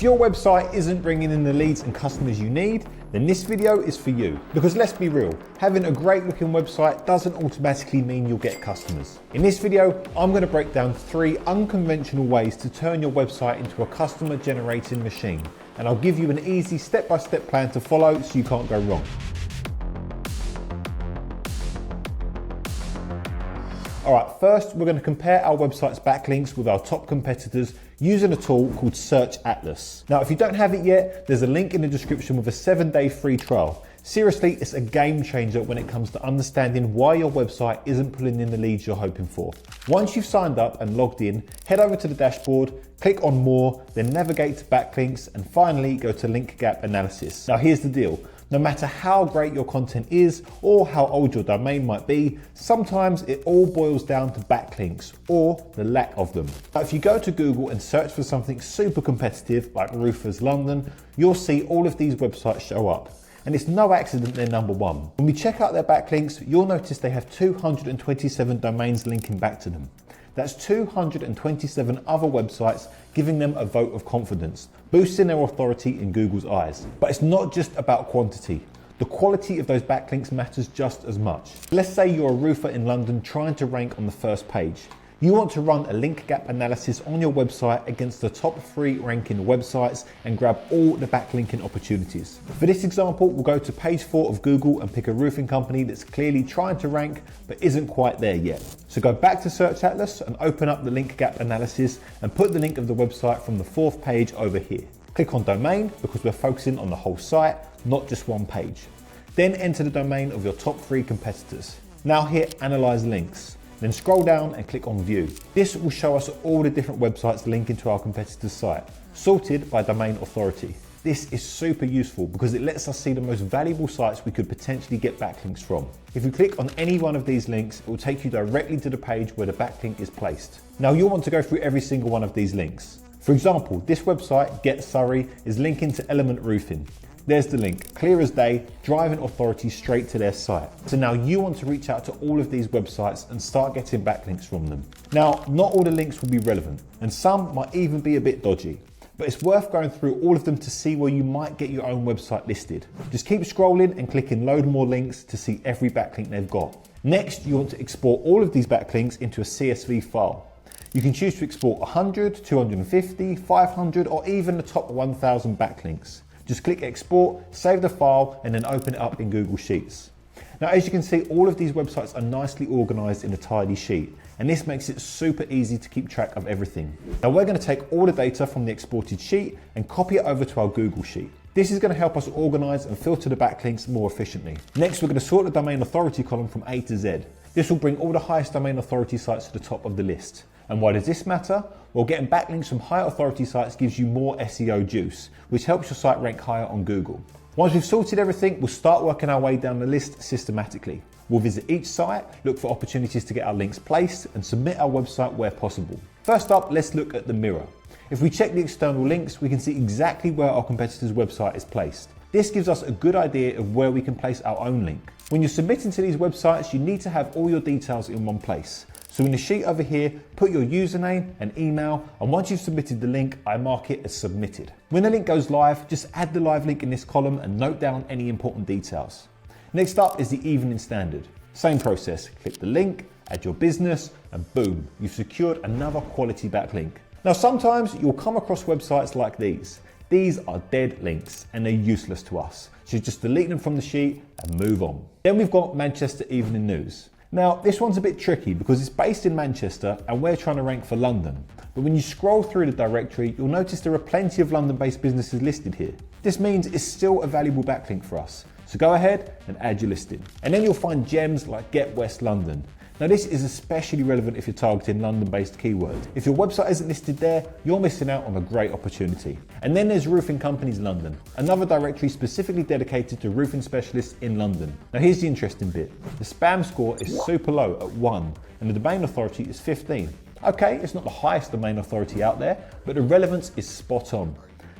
If your website isn't bringing in the leads and customers you need, then this video is for you. Because let's be real, having a great looking website doesn't automatically mean you'll get customers. In this video, I'm going to break down 3 unconventional ways to turn your website into a customer generating machine. And I'll give you an easy step-by-step plan to follow so you can't go wrong. Alright, first we're going to compare our website's backlinks with our top competitors using a tool called Search Atlas. Now, if you don't have it yet, there's a link in the description with a 7-day free trial. Seriously, it's a game changer when it comes to understanding why your website isn't pulling in the leads you're hoping for. Once you've signed up and logged in, head over to the dashboard, click on More, then navigate to Backlinks, and finally go to Link Gap Analysis. Now here's the deal. No matter how great your content is or how old your domain might be, sometimes it all boils down to backlinks or the lack of them. Now, if you go to Google and search for something super competitive like Roofers London, you'll see all of these websites show up. And it's no accident they're number 1. When we check out their backlinks, you'll notice they have 227 domains linking back to them. That's 227 other websites giving them a vote of confidence, boosting their authority in Google's eyes. But it's not just about quantity. The quality of those backlinks matters just as much. Let's say you're a roofer in London trying to rank on the first page. You want to run a link gap analysis on your website against the top 3 ranking websites and grab all the backlinking opportunities. For this example, we'll go to page 4 of Google and pick a roofing company that's clearly trying to rank but isn't quite there yet. So go back to Search Atlas and open up the link gap analysis and put the link of the website from the 4th page over here. Click on domain because we're focusing on the whole site, not just one page. Then enter the domain of your top 3 competitors. Now hit Analyze Links. Then scroll down and click on View. This will show us all the different websites linking to our competitor's site, sorted by domain authority. This is super useful because it lets us see the most valuable sites we could potentially get backlinks from. If you click on any one of these links, it will take you directly to the page where the backlink is placed. Now you'll want to go through every single one of these links. For example, this website, Get Surrey, is linking to Element Roofing. There's the link, clear as day, driving authority straight to their site. So now you want to reach out to all of these websites and start getting backlinks from them. Now, not all the links will be relevant, and some might even be a bit dodgy, but it's worth going through all of them to see where you might get your own website listed. Just keep scrolling and clicking load more links to see every backlink they've got. Next, you want to export all of these backlinks into a CSV file. You can choose to export 100, 250, 500, or even the top 1000 backlinks. Just click export, save the file, and then open it up in Google Sheets. Now, as you can see, all of these websites are nicely organized in a tidy sheet, and this makes it super easy to keep track of everything. Now, we're going to take all the data from the exported sheet and copy it over to our Google Sheet. This is going to help us organize and filter the backlinks more efficiently. Next, we're going to sort the domain authority column from A to Z. This will bring all the highest domain authority sites to the top of the list. And why does this matter? Well, getting backlinks from high authority sites gives you more SEO juice, which helps your site rank higher on Google. Once we've sorted everything, we'll start working our way down the list systematically. We'll visit each site, look for opportunities to get our links placed, and submit our website where possible. First up, let's look at the mirror. If we check the external links, we can see exactly where our competitor's website is placed. This gives us a good idea of where we can place our own link. When you're submitting to these websites, you need to have all your details in one place. So in the sheet over here, put your username and email, and once you've submitted the link, I mark it as submitted. When the link goes live, just add the live link in this column and note down any important details. Next up is the evening standard. Same process, click the link, add your business, and boom, you've secured another quality backlink. Now sometimes you'll come across websites like these. These are dead links and they're useless to us. So just delete them from the sheet and move on. Then we've got Manchester Evening News. Now, this one's a bit tricky because it's based in Manchester and we're trying to rank for London. But when you scroll through the directory, you'll notice there are plenty of London-based businesses listed here. This means it's still a valuable backlink for us. So go ahead and add your listing. And then you'll find gems like Get West London. Now this is especially relevant if you're targeting London-based keywords. If your website isn't listed there, you're missing out on a great opportunity. And then there's Roofing Companies London, another directory specifically dedicated to roofing specialists in London. Now here's the interesting bit. The spam score is super low at 1 and the domain authority is 15. Okay, it's not the highest domain authority out there, but the relevance is spot on.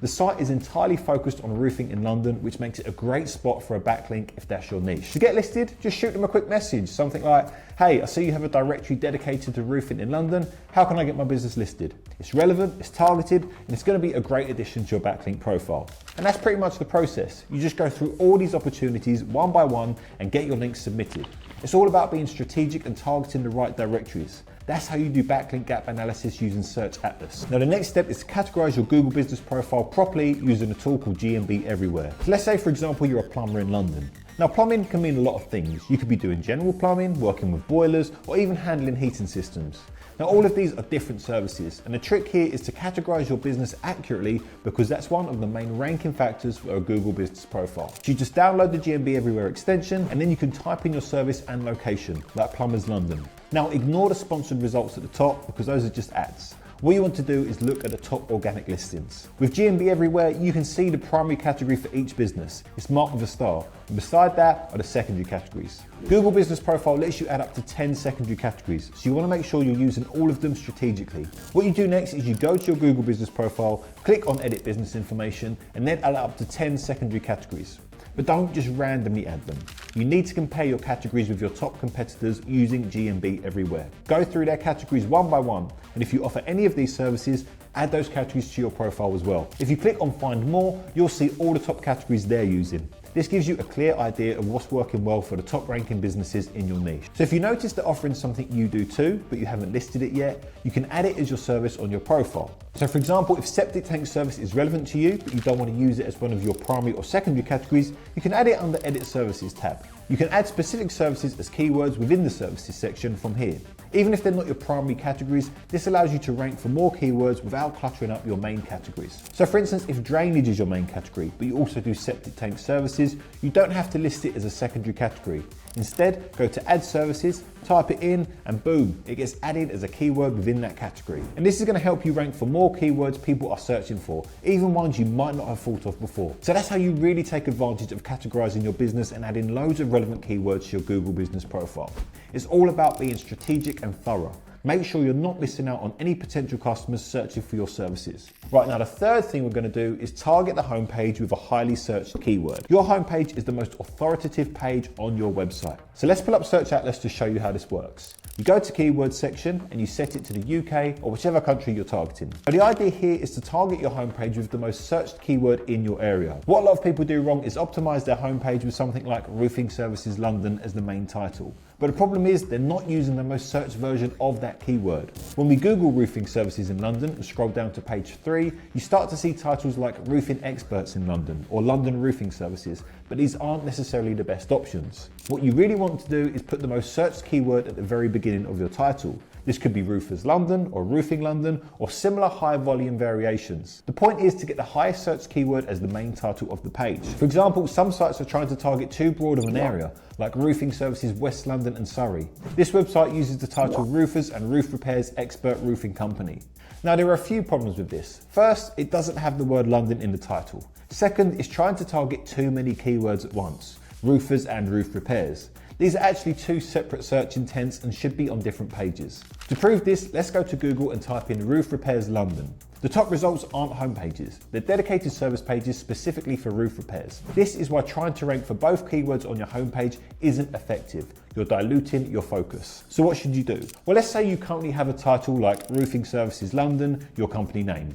The site is entirely focused on roofing in London, which makes it a great spot for a backlink if that's your niche. To get listed, just shoot them a quick message, something like, hey, I see you have a directory dedicated to roofing in London. How can I get my business listed? It's relevant, it's targeted, and it's going to be a great addition to your backlink profile. And that's pretty much the process. You just go through all these opportunities one by one and get your links submitted. It's all about being strategic and targeting the right directories. That's how you do backlink gap analysis using Search Atlas. Now the next step is to categorize your Google business profile properly using a tool called GBP Everywhere. So let's say for example you're a plumber in London. Now plumbing can mean a lot of things. You could be doing general plumbing, working with boilers, or even handling heating systems. Now all of these are different services, and the trick here is to categorize your business accurately because that's one of the main ranking factors for a Google business profile. So you just download the GBP Everywhere extension and then you can type in your service and location, like Plumbers London. Now ignore the sponsored results at the top because those are just ads. What you want to do is look at the top organic listings. With GBP Everywhere, you can see the primary category for each business. It's marked with a star, and beside that are the secondary categories. Google Business Profile lets you add up to 10 secondary categories, so you want to make sure you're using all of them strategically. What you do next is you go to your Google Business Profile, click on Edit Business Information, and then add up to 10 secondary categories. But don't just randomly add them. You need to compare your categories with your top competitors using GBP Everywhere. Go through their categories one by one, and if you offer any of these services, add those categories to your profile as well. If you click on Find More, you'll see all the top categories they're using. This gives you a clear idea of what's working well for the top ranking businesses in your niche. So if you notice they're offering something you do too, but you haven't listed it yet, you can add it as your service on your profile. So for example, if septic tank service is relevant to you, but you don't want to use it as one of your primary or secondary categories, you can add it under Edit Services tab. You can add specific services as keywords within the services section from here. Even if they're not your primary categories, this allows you to rank for more keywords without cluttering up your main categories. So for instance, if drainage is your main category, but you also do septic tank services, you don't have to list it as a secondary category. Instead, go to Add Services, type it in, and boom, it gets added as a keyword within that category. And this is going to help you rank for more keywords people are searching for, even ones you might not have thought of before. So that's how you really take advantage of categorizing your business and adding loads of relevant keywords to your Google business profile. It's all about being strategic and thorough. Make sure you're not missing out on any potential customers searching for your services. Right, now the third thing we're going to do is target the homepage with a highly searched keyword. Your homepage is the most authoritative page on your website. So let's pull up Search Atlas to show you how this works. You go to Keywords section and you set it to the UK or whichever country you're targeting. But the idea here is to target your homepage with the most searched keyword in your area. What a lot of people do wrong is optimize their homepage with something like Roofing Services London as the main title. But the problem is they're not using the most searched version of that keyword. When we Google roofing services in London and scroll down to page 3, you start to see titles like roofing experts in London or London roofing services, but these aren't necessarily the best options. What you really want to do is put the most searched keyword at the very beginning of your title. This could be Roofers London or Roofing London or similar high volume variations. The point is to get the highest searched keyword as the main title of the page. For example, some sites are trying to target too broad of an area, like Roofing Services West London and Surrey. This website uses the title Roofers and Roof Repairs Expert Roofing Company. Now there are a few problems with this. First, it doesn't have the word London in the title. Second, it's trying to target too many keywords at once, roofers and roof repairs. These are actually two separate search intents and should be on different pages. To prove this, let's go to Google and type in Roof Repairs London. The top results aren't homepages, they're dedicated service pages specifically for roof repairs. This is why trying to rank for both keywords on your homepage isn't effective. You're diluting your focus. So what should you do? Well, let's say you currently have a title like Roofing Services London, your company name.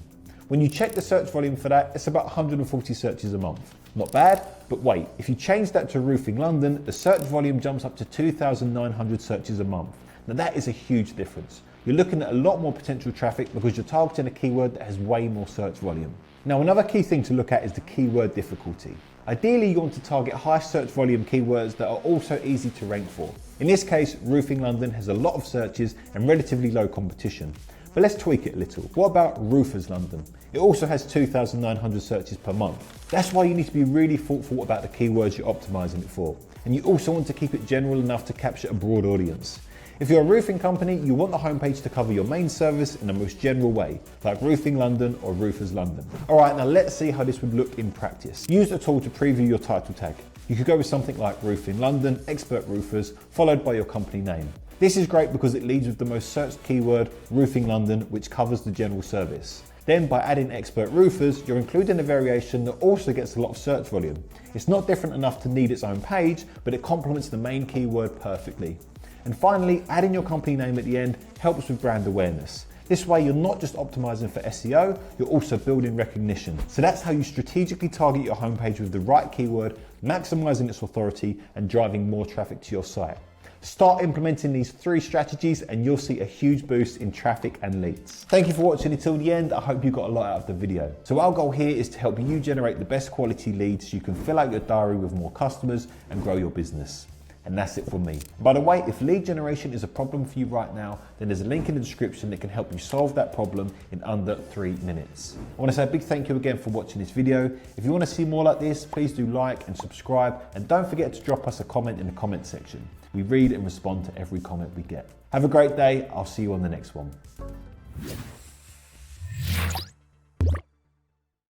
When you check the search volume for that, it's about 140 searches a month. Not bad, but wait, if you change that to Roofing London, the search volume jumps up to 2,900 searches a month. Now that is a huge difference. You're looking at a lot more potential traffic because you're targeting a keyword that has way more search volume. Now another key thing to look at is the keyword difficulty. Ideally, you want to target high search volume keywords that are also easy to rank for. In this case, Roofing London has a lot of searches and relatively low competition. But let's tweak it a little. What about Roofers London? It also has 2,900 searches per month. That's why you need to be really thoughtful about the keywords you're optimizing it for. And you also want to keep it general enough to capture a broad audience. If you're a roofing company, you want the homepage to cover your main service in the most general way, like Roofing London or Roofers London. All right, now let's see how this would look in practice. Use a tool to preview your title tag. You could go with something like Roofing London, Expert Roofers, followed by your company name. This is great because it leads with the most searched keyword, Roofing London, which covers the general service. Then by adding expert roofers, you're including a variation that also gets a lot of search volume. It's not different enough to need its own page, but it complements the main keyword perfectly. And finally, adding your company name at the end helps with brand awareness. This way, you're not just optimizing for SEO, you're also building recognition. So that's how you strategically target your homepage with the right keyword, maximizing its authority and driving more traffic to your site. Start implementing these 3 strategies and you'll see a huge boost in traffic and leads. Thank you for watching until the end. I hope you got a lot out of the video. So our goal here is to help you generate the best quality leads so you can fill out your diary with more customers and grow your business. And that's it from me. By the way, if lead generation is a problem for you right now, then there's a link in the description that can help you solve that problem in under 3 minutes. I want to say a big thank you again for watching this video. If you want to see more like this, please do like and subscribe, and don't forget to drop us a comment in the comment section. We read and respond to every comment we get. Have a great day. I'll see you on the next one.